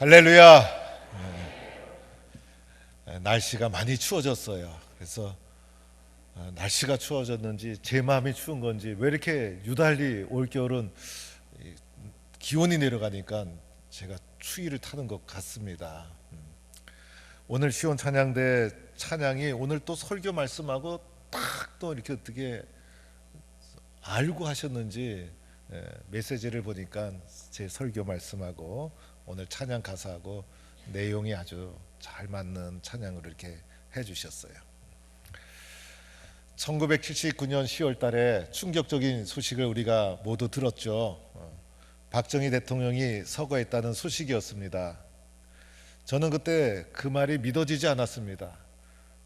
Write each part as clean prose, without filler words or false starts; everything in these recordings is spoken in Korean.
할렐루야. 날씨가 많이 추워졌어요. 그래서 날씨가 추워졌는지 제 마음이 추운 건지 왜 이렇게 유달리 올겨울은 기온이 내려가니까 제가 추위를 타는 것 같습니다. 오늘 시온 찬양대 찬양이 오늘 또 설교 말씀하고 딱 또 이렇게 어떻게 알고 하셨는지 메시지를 보니까 제 설교 말씀하고 오늘 찬양 가사하고 내용이 아주 잘 맞는 찬양으로 이렇게 해주셨어요. 1979년 10월 달에 충격적인 소식을 우리가 모두 들었죠. 박정희 대통령이 서거했다는 소식이었습니다. 저는 그때 그 말이 믿어지지 않았습니다.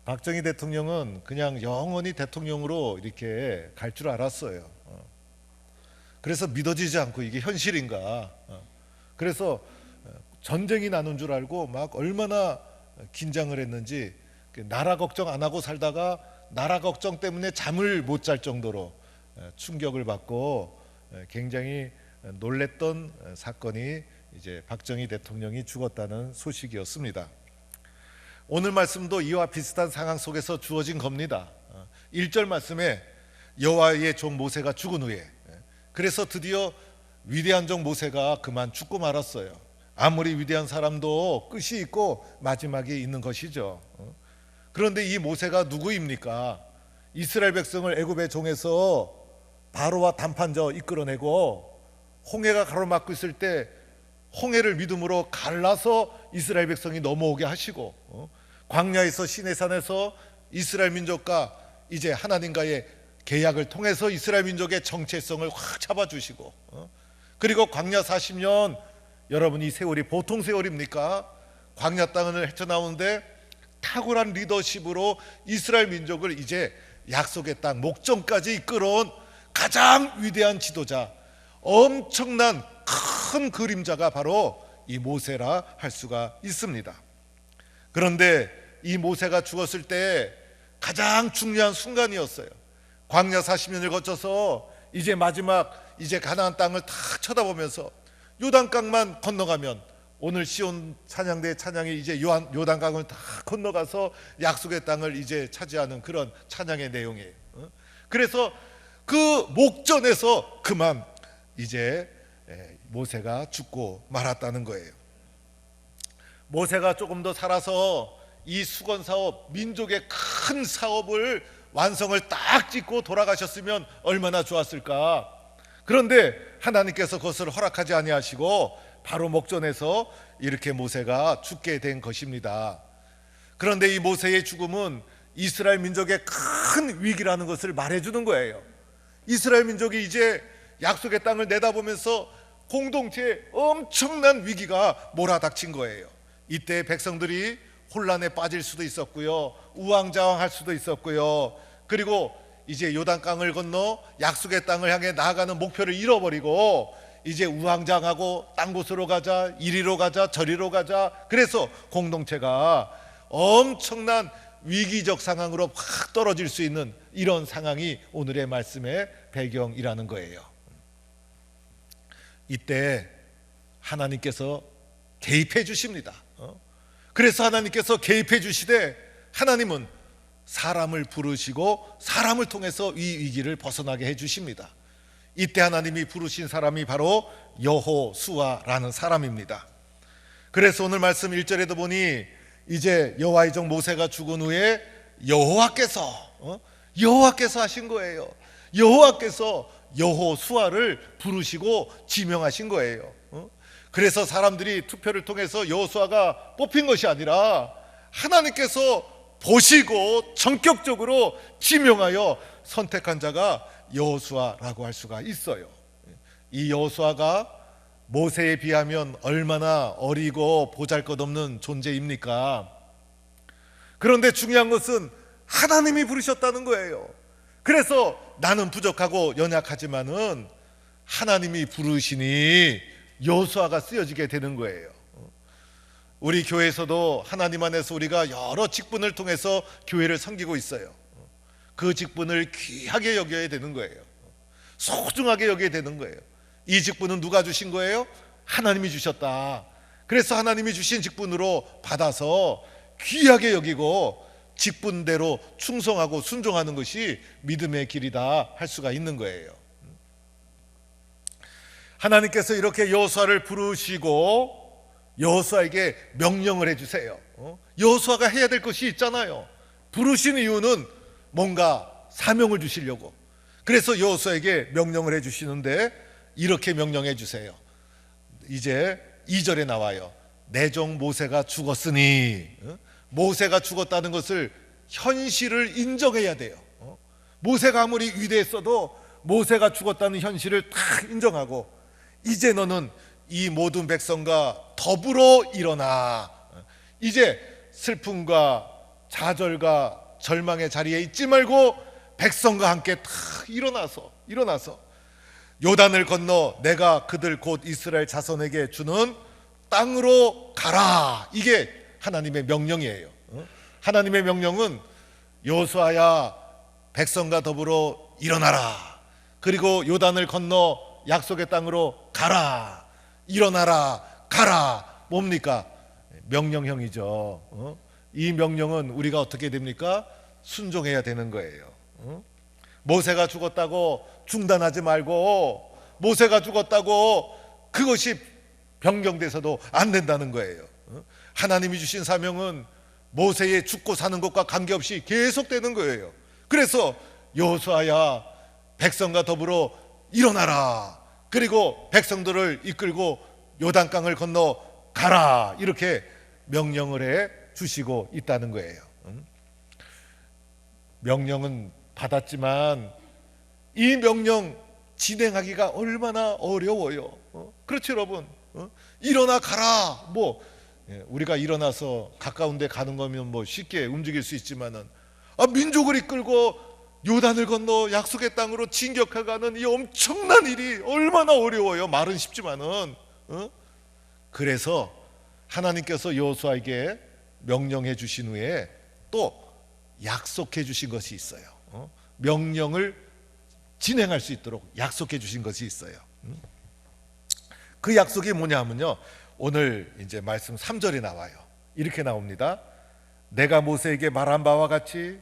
박정희 대통령은 그냥 영원히 대통령으로 이렇게 갈 줄 알았어요. 그래서 믿어지지 않고 이게 현실인가. 그래서 전쟁이 나는 줄 알고 막 얼마나 긴장을 했는지 나라 걱정 안 하고 살다가 나라 걱정 때문에 잠을 못 잘 정도로 충격을 받고 굉장히 놀랬던 사건이 이제 박정희 대통령이 죽었다는 소식이었습니다. 오늘 말씀도 이와 비슷한 상황 속에서 주어진 겁니다. 1절 말씀에 여호와의 종 모세가 죽은 후에, 그래서 드디어 위대한 종 모세가 그만 죽고 말았어요. 아무리 위대한 사람도 끝이 있고 마지막이 있는 것이죠. 그런데 이 모세가 누구입니까? 이스라엘 백성을 애굽의 종에서 바로와 단판저 이끌어내고 홍해가 가로막고 있을 때 홍해를 믿음으로 갈라서 이스라엘 백성이 넘어오게 하시고, 광야에서 시내산에서 이스라엘 민족과 이제 하나님과의 계약을 통해서 이스라엘 민족의 정체성을 확 잡아주시고, 그리고 광야 40년, 여러분 이 세월이 보통 세월입니까? 광야 땅을 헤쳐나오는데 탁월한 리더십으로 이스라엘 민족을 이제 약속의 땅 목전까지 이끌어온 가장 위대한 지도자, 엄청난 큰 그림자가 바로 이 모세라 할 수가 있습니다. 그런데 이 모세가 죽었을 때 가장 중요한 순간이었어요. 광야 40년을 거쳐서 이제 마지막 이제 가나안 땅을 탁 쳐다보면서 요단강만 건너가면, 오늘 시온 찬양대 찬양이 이제 요단강을 다 건너가서 약속의 땅을 이제 차지하는 그런 찬양의 내용이에요. 그래서 그 목전에서 그만 이제 모세가 죽고 말았다는 거예요. 모세가 조금 더 살아서 이 수건 사업, 민족의 큰 사업을 완성을 딱 짓고 돌아가셨으면 얼마나 좋았을까. 그런데 하나님께서 그것을 허락하지 아니하시고 바로 목전에서 이렇게 모세가 죽게 된 것입니다. 그런데 이 모세의 죽음은 이스라엘 민족의 큰 위기라는 것을 말해주는 거예요. 이스라엘 민족이 이제 약속의 땅을 내다보면서 공동체에 엄청난 위기가 몰아닥친 거예요. 이때 백성들이 혼란에 빠질 수도 있었고요, 우왕좌왕할 수도 있었고요, 그리고 이제 요단강을 건너 약속의 땅을 향해 나아가는 목표를 잃어버리고 이제 우왕좌왕하고 딴 곳으로 가자, 이리로 가자, 저리로 가자. 그래서 공동체가 엄청난 위기적 상황으로 확 떨어질 수 있는 이런 상황이 오늘의 말씀의 배경이라는 거예요. 이때 하나님께서 개입해 주십니다. 그래서 하나님께서 개입해 주시되 하나님은 사람을 부르시고 사람을 통해서 이 위기를 벗어나게 해 주십니다. 이때 하나님이 부르신 사람이 바로 여호수아라는 사람입니다. 그래서 오늘 말씀 1절에도 보니 이제 여호와의 종 모세가 죽은 후에 여호와께서 하신 거예요. 여호와께서 여호수아를 부르시고 지명하신 거예요. 그래서 사람들이 투표를 통해서 여호수아가 뽑힌 것이 아니라 하나님께서 보시고 전격적으로 지명하여 선택한 자가 여호수아라고 할 수가 있어요. 이 여호수아가 모세에 비하면 얼마나 어리고 보잘것없는 존재입니까? 그런데 중요한 것은 하나님이 부르셨다는 거예요. 그래서 나는 부족하고 연약하지만은 하나님이 부르시니 여호수아가 쓰여지게 되는 거예요. 우리 교회에서도 하나님 안에서 우리가 여러 직분을 통해서 교회를 섬기고 있어요. 그 직분을 귀하게 여겨야 되는 거예요. 소중하게 여겨야 되는 거예요. 이 직분은 누가 주신 거예요? 하나님이 주셨다. 그래서 하나님이 주신 직분으로 받아서 귀하게 여기고 직분대로 충성하고 순종하는 것이 믿음의 길이다 할 수가 있는 거예요. 하나님께서 이렇게 여호수아를 부르시고 여호수아에게 명령을 해주세요. 여호수아가 해야 될 것이 있잖아요. 부르신 이유는 뭔가 사명을 주시려고. 그래서 여호수아에게 명령을 해주시는데 이렇게 명령해 주세요. 이제 2절에 나와요. 내 종 모세가 죽었으니. 모세가 죽었다는 것을 현실을 인정해야 돼요. 모세가 아무리 위대했어도 모세가 죽었다는 현실을 다 인정하고 이제 너는 이 모든 백성과 더불어 일어나. 이제 슬픔과 좌절과 절망의 자리에 있지 말고 백성과 함께 다 일어나서 요단을 건너 내가 그들 곧 이스라엘 자손에게 주는 땅으로 가라. 이게 하나님의 명령이에요. 하나님의 명령은 여호수아야 백성과 더불어 일어나라. 그리고 요단을 건너 약속의 땅으로 가라. 일어나라. 가라. 뭡니까? 명령형이죠. 이 명령은 우리가 어떻게 됩니까? 순종해야 되는 거예요. 모세가 죽었다고 중단하지 말고 모세가 죽었다고 그것이 변경돼서도 안 된다는 거예요. 하나님이 주신 사명은 모세의 죽고 사는 것과 관계없이 계속되는 거예요. 그래서 여호수아야 백성과 더불어 일어나라. 그리고 백성들을 이끌고 요단강을 건너 가라. 이렇게 명령을 해 주시고 있다는 거예요. 명령은 받았지만 이 명령 진행하기가 얼마나 어려워요. 그렇죠 여러분. 일어나 가라. 우리가 일어나서 가까운 데 가는 거면 쉽게 움직일 수 있지만은 민족을 이끌고 요단을 건너 약속의 땅으로 진격해가는 이 엄청난 일이 얼마나 어려워요. 말은 쉽지만은. 그래서 하나님께서 여호수아에게 명령해 주신 후에 또 약속해 주신 것이 있어요. 명령을 진행할 수 있도록 약속해 주신 것이 있어요. 그 약속이 뭐냐 하면요, 오늘 이제 말씀 3절에 나와요. 이렇게 나옵니다. 내가 모세에게 말한 바와 같이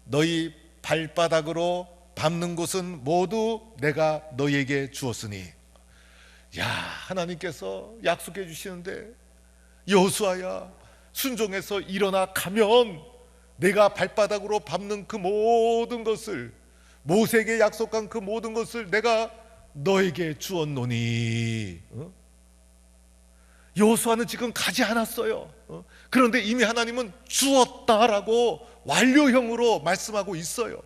너희 발바닥으로 밟는 곳은 모두 내가 너희에게 주었으니. 야, 하나님께서 약속해 주시는데 여호수아야 순종해서 일어나 가면 내가 발바닥으로 밟는 그 모든 것을, 모세에게 약속한 그 모든 것을 내가 너에게 주었노니. 여호수아는 지금 가지 않았어요. 그런데 이미 하나님은 주었다라고 완료형으로 말씀하고 있어요.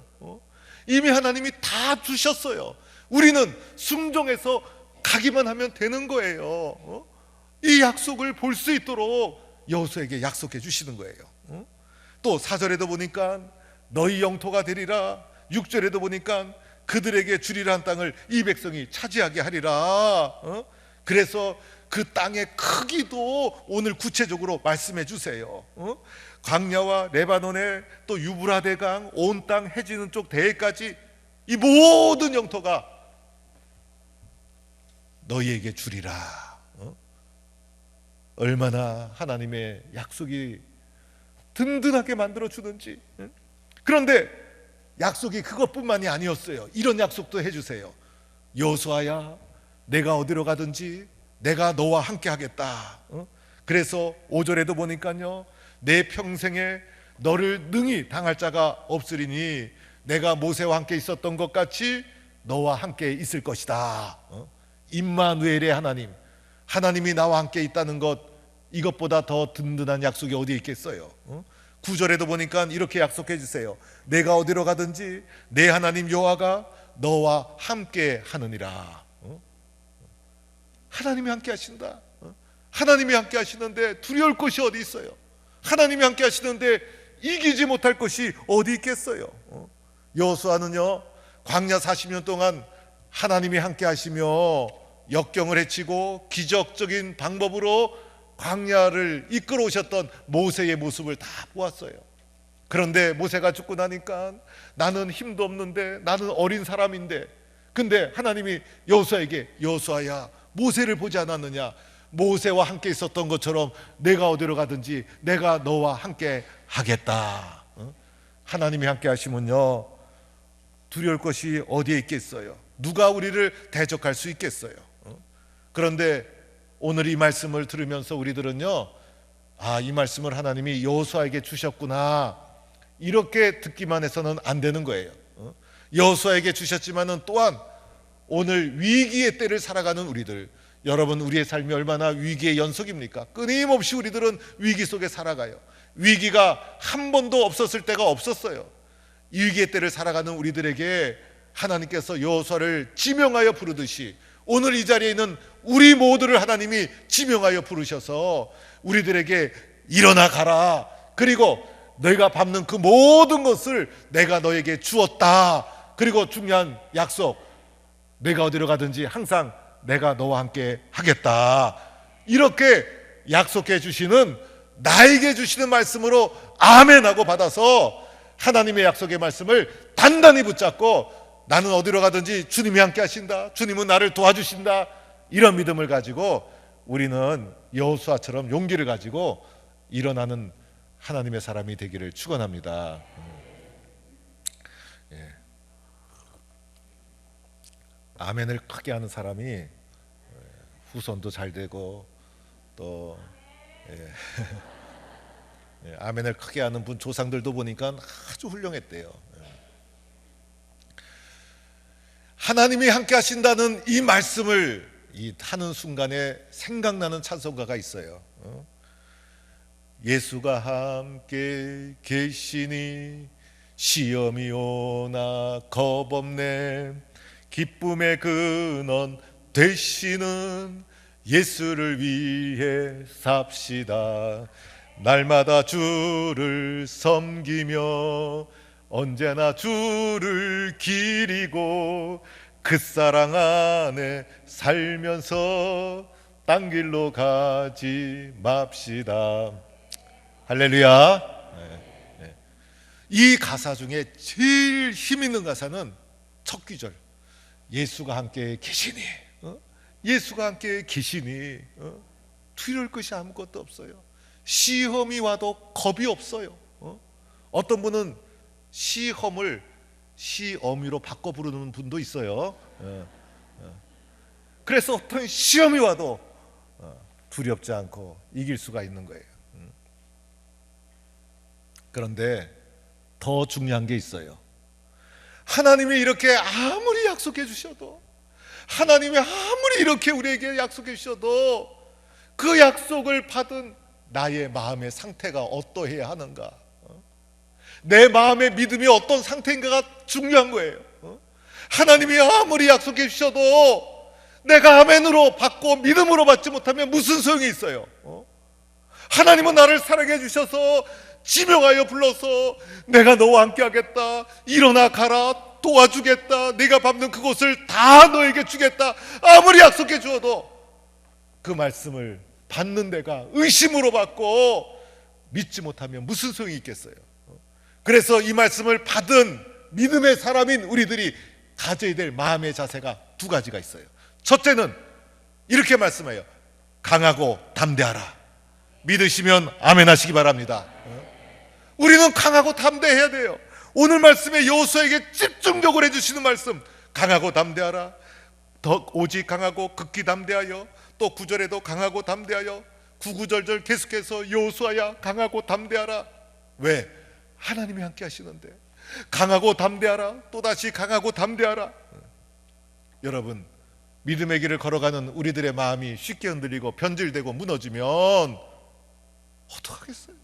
이미 하나님이 다 주셨어요. 우리는 순종해서 가기만 하면 되는 거예요. 이 약속을 볼 수 있도록 여호수아에게 약속해 주시는 거예요. 또 4절에도 보니까 너희 영토가 되리라. 6절에도 보니까 그들에게 주리라 한 땅을 이 백성이 차지하게 하리라. 그래서 그 땅의 크기도 오늘 구체적으로 말씀해 주세요. 광야와 레바논의 또 유브라데 강, 온 땅 해지는 쪽 대해까지 이 모든 영토가 너희에게 주리라. 얼마나 하나님의 약속이 든든하게 만들어 주는지. 그런데 약속이 그것뿐만이 아니었어요. 이런 약속도 해주세요. 여호수아야 내가 어디로 가든지 내가 너와 함께 하겠다. 그래서 5절에도 보니까요, 내 평생에 너를 능히 당할 자가 없으리니 내가 모세와 함께 있었던 것 같이 너와 함께 있을 것이다. 임마누엘의 하나님, 하나님이 나와 함께 있다는 것, 이것보다 더 든든한 약속이 어디 있겠어요. 9절에도 보니까 이렇게 약속해 주세요. 내가 어디로 가든지 내 하나님 여호와가 너와 함께 하느니라. 하나님이 함께 하신다. 하나님이 함께 하시는데 두려울 것이 어디 있어요. 하나님이 함께 하시는데 이기지 못할 것이 어디 있겠어요. 여호수아는요, 광야 40년 동안 하나님이 함께 하시며 역경을 헤치고 기적적인 방법으로 광야를 이끌어 오셨던 모세의 모습을 다 보았어요. 그런데 모세가 죽고 나니까 나는 힘도 없는데, 나는 어린 사람인데, 근데 하나님이 여호수아에게 여호수아야 모세를 보지 않았느냐, 모세와 함께 있었던 것처럼 내가 어디로 가든지 내가 너와 함께 하겠다. 하나님이 함께 하시면요, 두려울 것이 어디에 있겠어요? 누가 우리를 대적할 수 있겠어요? 그런데 오늘 이 말씀을 들으면서 우리들은요, 이 말씀을 하나님이 여호수아에게 주셨구나, 이렇게 듣기만 해서는 안 되는 거예요. 여호수아에게 주셨지만은 또한 오늘 위기의 때를 살아가는 우리들, 여러분, 우리의 삶이 얼마나 위기의 연속입니까? 끊임없이 우리들은 위기 속에 살아가요. 위기가 한 번도 없었을 때가 없었어요. 이 위기의 때를 살아가는 우리들에게 하나님께서 여호수아를 지명하여 부르듯이 오늘 이 자리에 있는 우리 모두를 하나님이 지명하여 부르셔서 우리들에게 일어나 가라, 그리고 너희가 밟는 그 모든 것을 내가 너에게 주었다, 그리고 중요한 약속, 내가 어디로 가든지 항상 내가 너와 함께 하겠다, 이렇게 약속해 주시는, 나에게 주시는 말씀으로 아멘하고 받아서 하나님의 약속의 말씀을 단단히 붙잡고 나는 어디로 가든지 주님이 함께 하신다, 주님은 나를 도와주신다, 이런 믿음을 가지고 우리는 여호수아처럼 용기를 가지고 일어나는 하나님의 사람이 되기를 축원합니다. 아멘을 크게 하는 사람이 후손도 잘 되고 또 아멘을 크게 하는 분 조상들도 보니까 아주 훌륭했대요. 하나님이 함께 하신다는 이 말씀을 하는 순간에 생각나는 찬송가가 있어요. 예수가 함께 계시니 시험이 오나 겁없네, 기쁨의 근원 되시는 예수를 위해 삽시다. 날마다 주를 섬기며 언제나 주를 기리고 그 사랑 안에 살면서 딴 길로 가지 맙시다. 할렐루야. 이 가사 중에 제일 힘 있는 가사는 첫 귀절, 예수가 함께 계시니, 예수가 함께 계시니 두려울 것이 아무것도 없어요. 시험이 와도 겁이 없어요. 어떤 분은 시험을 시어미로 바꿔 부르는 분도 있어요. 그래서 어떤 시험이 와도 두렵지 않고 이길 수가 있는 거예요. 그런데 더 중요한 게 있어요. 하나님이 이렇게 아무리 약속해 주셔도, 하나님이 아무리 이렇게 우리에게 약속해 주셔도 그 약속을 받은 나의 마음의 상태가 어떠해야 하는가, 내 마음의 믿음이 어떤 상태인가가 중요한 거예요. 하나님이 아무리 약속해 주셔도 내가 아멘으로 받고 믿음으로 받지 못하면 무슨 소용이 있어요? 하나님은 나를 사랑해 주셔서 지명하여 불러서 내가 너와 함께 하겠다, 일어나 가라, 도와주겠다, 네가 밟는 그곳을 다 너에게 주겠다, 아무리 약속해 주어도 그 말씀을 받는 데가 의심으로 받고 믿지 못하면 무슨 소용이 있겠어요? 그래서 이 말씀을 받은 믿음의 사람인 우리들이 가져야 될 마음의 자세가 두 가지가 있어요. 첫째는 이렇게 말씀해요. 강하고 담대하라. 믿으시면 아멘 하시기 바랍니다. 우리는 강하고 담대해야 돼요. 오늘 말씀에 여호수아에게 집중적으로 해주시는 말씀, 강하고 담대하라. 더 오직 강하고 극히 담대하여, 또 9절에도 강하고 담대하여, 구구절절 계속해서 여호수아야 강하고 담대하라. 왜? 하나님이 함께 하시는데. 강하고 담대하라, 또다시 강하고 담대하라. 여러분, 믿음의 길을 걸어가는 우리들의 마음이 쉽게 흔들리고 변질되고 무너지면 어떡하겠어요?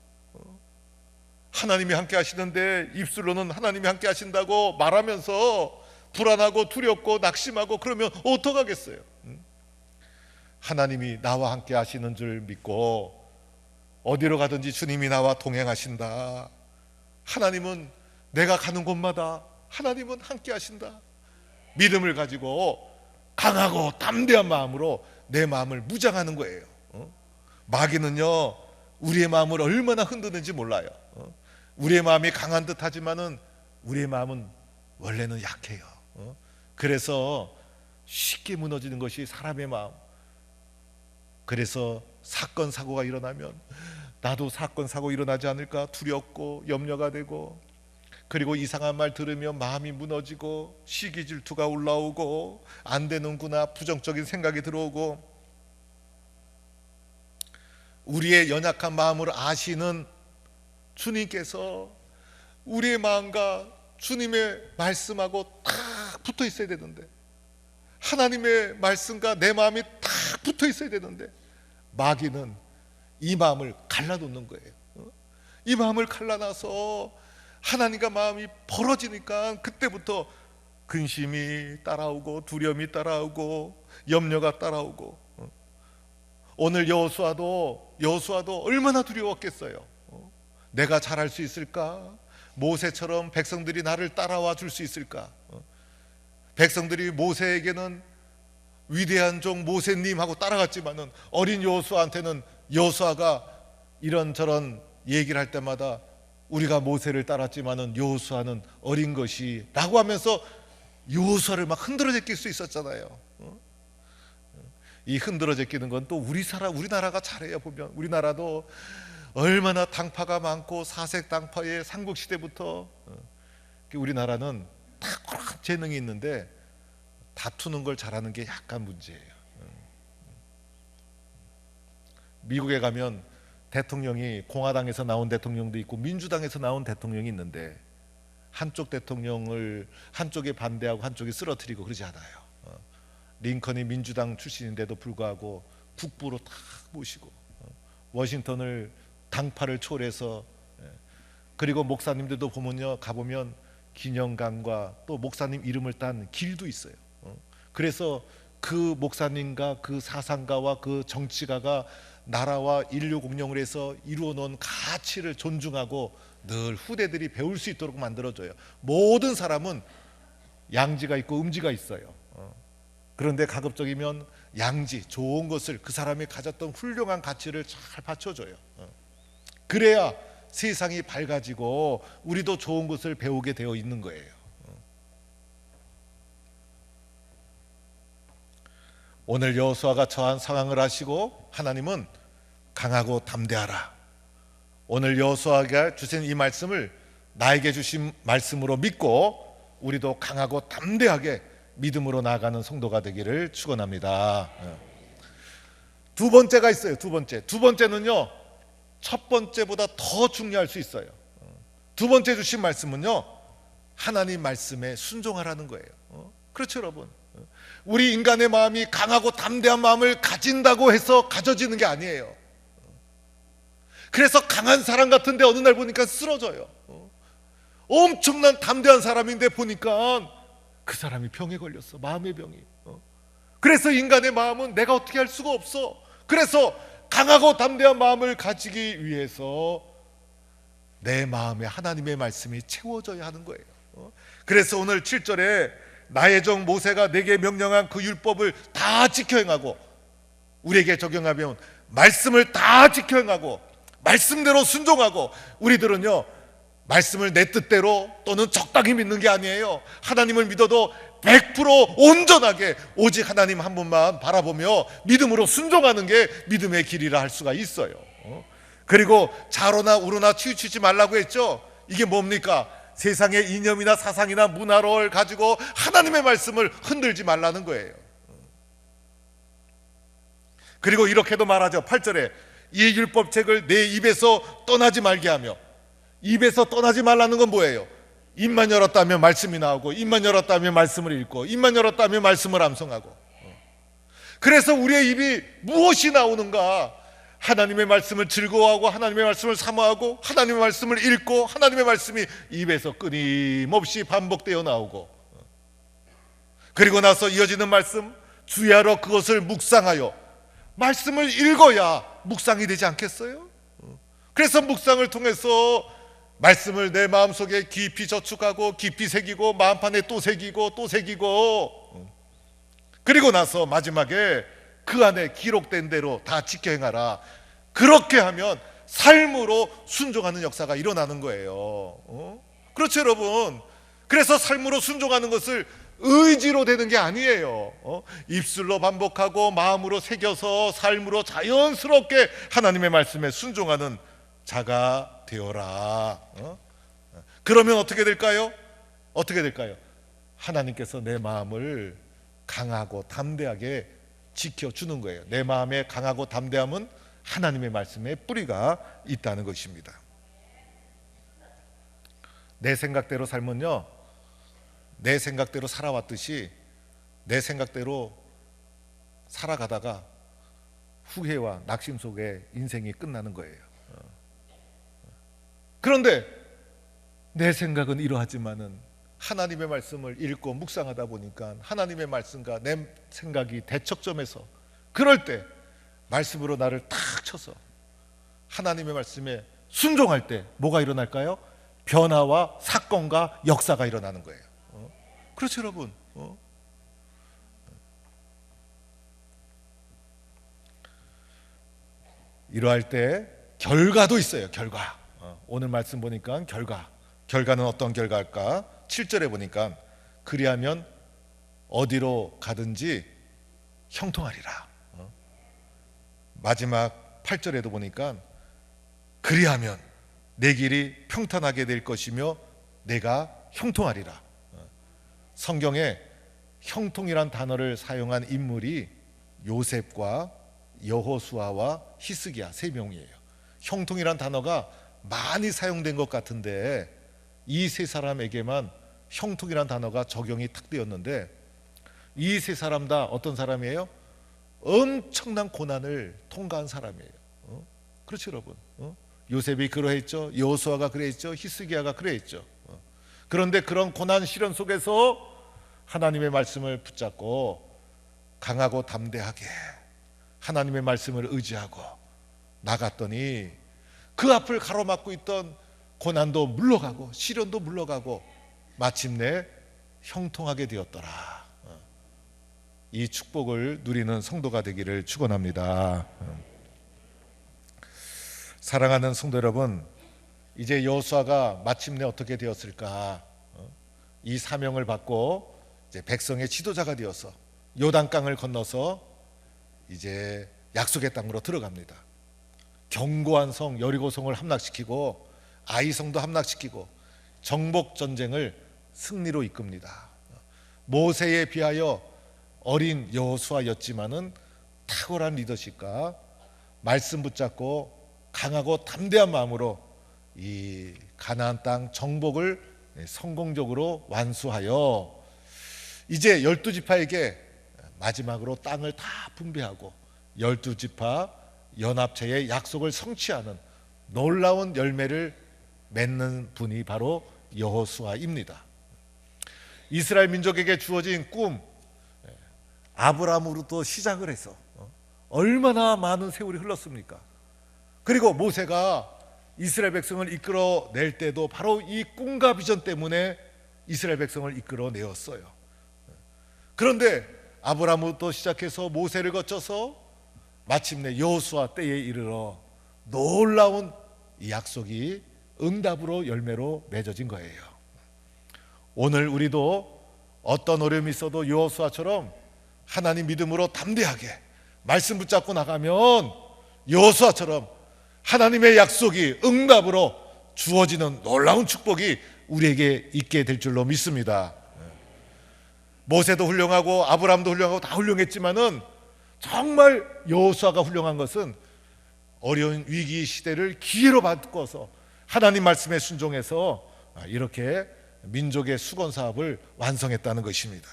하나님이 함께 하시는데 입술로는 하나님이 함께 하신다고 말하면서 불안하고 두렵고 낙심하고 그러면 어떡하겠어요? 하나님이 나와 함께 하시는 줄 믿고 어디로 가든지 주님이 나와 동행하신다. 하나님은 내가 가는 곳마다 하나님은 함께 하신다. 믿음을 가지고 강하고 담대한 마음으로 내 마음을 무장하는 거예요. 마귀는요, 우리의 마음을 얼마나 흔드는지 몰라요. 우리의 마음이 강한 듯 하지만은 우리의 마음은 원래는 약해요. 그래서 쉽게 무너지는 것이 사람의 마음. 그래서 사건 사고가 일어나면 나도 사건 사고 일어나지 않을까 두렵고 염려가 되고, 그리고 이상한 말 들으면 마음이 무너지고 시기 질투가 올라오고 안 되는구나 부정적인 생각이 들어오고, 우리의 연약한 마음을 아시는 주님께서 우리의 마음과 주님의 말씀하고 딱 붙어 있어야 되는데, 하나님의 말씀과 내 마음이 딱 붙어 있어야 되는데, 마귀는 이 마음을 갈라놓는 거예요. 이 마음을 갈라놔서 하나님과 마음이 벌어지니까 그때부터 근심이 따라오고 두려움이 따라오고 염려가 따라오고. 오늘 여호수아도 얼마나 두려웠겠어요. 내가 잘할 수 있을까? 모세처럼 백성들이 나를 따라와 줄 수 있을까? 백성들이 모세에게는 위대한 종 모세님 하고 따라갔지만은 어린 여호수아한테는 여호수아가 이런저런 얘기를 할 때마다 우리가 모세를 따랐지만은 여호수아는 어린 것이 라고 하면서 여호수아를 막 흔들어 제낄 수 있었잖아요. 이 흔들어 제끼는 건 또 우리나라가 잘해요. 보면 우리나라도 얼마나 당파가 많고 사색 당파의 삼국시대부터 우리나라는 탁월한 재능이 있는데 다투는 걸 잘하는 게 약간 문제예요. 미국에 가면 대통령이 공화당에서 나온 대통령도 있고 민주당에서 나온 대통령이 있는데 한쪽 대통령을 한쪽에 반대하고 한쪽에 쓰러뜨리고 그러지 않아요. 링컨이 민주당 출신인데도 불구하고 국부로 탁 모시고, 워싱턴을 당파를 초월해서, 그리고 목사님들도 보면요, 가보면 기념관과 또 목사님 이름을 딴 길도 있어요. 그래서 그 목사님과 그 사상가와 그 정치가가 나라와 인류 공영을 해서 이루어 놓은 가치를 존중하고 늘 후대들이 배울 수 있도록 만들어줘요. 모든 사람은 양지가 있고 음지가 있어요. 그런데 가급적이면 양지, 좋은 것을, 그 사람이 가졌던 훌륭한 가치를 잘 받쳐줘요. 그래야 세상이 밝아지고 우리도 좋은 것을 배우게 되어 있는 거예요. 오늘 여호수아가 처한 상황을 아시고 하나님은 강하고 담대하라. 오늘 여호수아가 주신 이 말씀을 나에게 주신 말씀으로 믿고 우리도 강하고 담대하게 믿음으로 나아가는 성도가 되기를 축원합니다. 두 번째가 있어요. 두 번째는요, 첫 번째보다 더 중요할 수 있어요. 두 번째 주신 말씀은요, 하나님 말씀에 순종하라는 거예요. 그렇죠, 여러분. 우리 인간의 마음이 강하고 담대한 마음을 가진다고 해서 가져지는 게 아니에요. 그래서 강한 사람 같은데 어느 날 보니까 쓰러져요. 엄청난 담대한 사람인데 보니까 그 사람이 병에 걸렸어. 마음의 병이. 그래서 인간의 마음은 내가 어떻게 할 수가 없어. 그래서 강하고 담대한 마음을 가지기 위해서 내 마음에 하나님의 말씀이 채워져야 하는 거예요. 그래서 오늘 7절에 나의 종 모세가 내게 명령한 그 율법을 다 지켜 행하고, 우리에게 적용하면 말씀을 다 지켜 행하고 말씀대로 순종하고, 우리들은요 말씀을 내 뜻대로 또는 적당히 믿는 게 아니에요. 하나님을 믿어도 100% 온전하게 오직 하나님 한 분만 바라보며 믿음으로 순종하는 게 믿음의 길이라 할 수가 있어요. 그리고 좌로나 우로나 치우치지 말라고 했죠. 이게 뭡니까? 세상의 이념이나 사상이나 문화를 가지고 하나님의 말씀을 흔들지 말라는 거예요. 그리고 이렇게도 말하죠. 8절에 이 율법책을 내 입에서 떠나지 말게 하며. 입에서 떠나지 말라는 건 뭐예요? 입만 열었다면 말씀이 나오고, 입만 열었다면 말씀을 읽고, 입만 열었다면 말씀을 암송하고. 그래서 우리의 입이 무엇이 나오는가? 하나님의 말씀을 즐거워하고 하나님의 말씀을 사모하고 하나님의 말씀을 읽고 하나님의 말씀이 입에서 끊임없이 반복되어 나오고, 그리고 나서 이어지는 말씀, 주야로 그것을 묵상하여. 말씀을 읽어야 묵상이 되지 않겠어요? 그래서 묵상을 통해서 말씀을 내 마음속에 깊이 저축하고 깊이 새기고 마음판에 또 새기고 또 새기고, 그리고 나서 마지막에 그 안에 기록된 대로 다 지켜 행하라. 그렇게 하면 삶으로 순종하는 역사가 일어나는 거예요. 그렇죠, 여러분. 그래서 삶으로 순종하는 것을 의지로 되는 게 아니에요. 입술로 반복하고 마음으로 새겨서 삶으로 자연스럽게 하나님의 말씀에 순종하는 자가 되어라. 그러면 어떻게 될까요? 어떻게 될까요? 하나님께서 내 마음을 강하고 담대하게 지켜주는 거예요. 내 마음에 강하고 담대함은 하나님의 말씀에 뿌리가 있다는 것입니다. 내 생각대로 살면요, 내 생각대로 살아왔듯이 내 생각대로 살아가다가 후회와 낙심 속에 인생이 끝나는 거예요. 그런데 내 생각은 이러하지만은 하나님의 말씀을 읽고 묵상하다 보니까 하나님의 말씀과 내 생각이 대척점에서, 그럴 때 말씀으로 나를 탁 쳐서 하나님의 말씀에 순종할 때 뭐가 일어날까요? 변화와 사건과 역사가 일어나는 거예요. 그렇죠, 여러분. 이러할 때 결과도 있어요. 결과. 오늘 말씀 보니까 결과는 어떤 결과일까? 7절에 보니까 그리하면 어디로 가든지 형통하리라. 마지막 8절에도 보니까 그리하면 내 길이 평탄하게 될 것이며 내가 형통하리라. 성경에 형통이란 단어를 사용한 인물이 요셉과 여호수아와 히스기야 세 명이에요. 형통이란 단어가 많이 사용된 것 같은데 이 세 사람에게만 형통이란 단어가 적용이 탁 되었는데, 이 세 사람 다 어떤 사람이에요? 엄청난 고난을 통과한 사람이에요. 그렇죠, 여러분. 요셉이 그러했죠. 여호수아가 그러했죠. 히스기야가 그러했죠. 그런데 그런 고난 시련 속에서 하나님의 말씀을 붙잡고 강하고 담대하게 하나님의 말씀을 의지하고 나갔더니 그 앞을 가로막고 있던 고난도 물러가고 시련도 물러가고 마침내 형통하게 되었더라. 이 축복을 누리는 성도가 되기를 축원합니다. 사랑하는 성도 여러분, 이제 여호수아가 마침내 어떻게 되었을까? 이 사명을 받고 이제 백성의 지도자가 되어서 요단강을 건너서 이제 약속의 땅으로 들어갑니다. 견고한 성 여리고성을 함락시키고 아이성도 함락시키고 정복 전쟁을 승리로 이끕니다. 모세에 비하여 어린 여호수아였지만은 탁월한 리더십과 말씀 붙잡고 강하고 담대한 마음으로 이 가나안 땅 정복을 성공적으로 완수하여 이제 12지파에게 마지막으로 땅을 다 분배하고 12지파 연합체의 약속을 성취하는 놀라운 열매를 맺는 분이 바로 여호수아입니다. 이스라엘 민족에게 주어진 꿈, 아브라함으로부터 시작을 해서 얼마나 많은 세월이 흘렀습니까? 그리고 모세가 이스라엘 백성을 이끌어낼 때도 바로 이 꿈과 비전 때문에 이스라엘 백성을 이끌어내었어요. 그런데 아브라함부터 시작해서 모세를 거쳐서 마침내 여호수아 때에 이르러 놀라운 이 약속이 응답으로 열매로 맺어진 거예요. 오늘 우리도 어떤 어려움이 있어도 여호수아처럼 하나님 믿음으로 담대하게 말씀 붙잡고 나가면 여호수아처럼 하나님의 약속이 응답으로 주어지는 놀라운 축복이 우리에게 있게 될 줄로 믿습니다. 모세도 훌륭하고 아브라함도 훌륭하고 다 훌륭했지만은 정말 여호수아가 훌륭한 것은 어려운 위기 시대를 기회로 바꿔서 하나님 말씀에 순종해서 이렇게 민족의 수건 사업을 완성했다는 것입니다.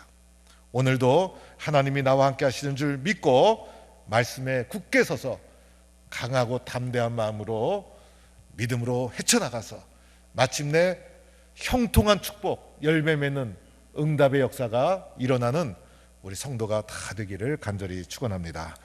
오늘도 하나님이 나와 함께 하시는 줄 믿고 말씀에 굳게 서서 강하고 담대한 마음으로 믿음으로 헤쳐나가서 마침내 형통한 축복, 열매 맺는 응답의 역사가 일어나는 우리 성도가 다 되기를 간절히 축원합니다.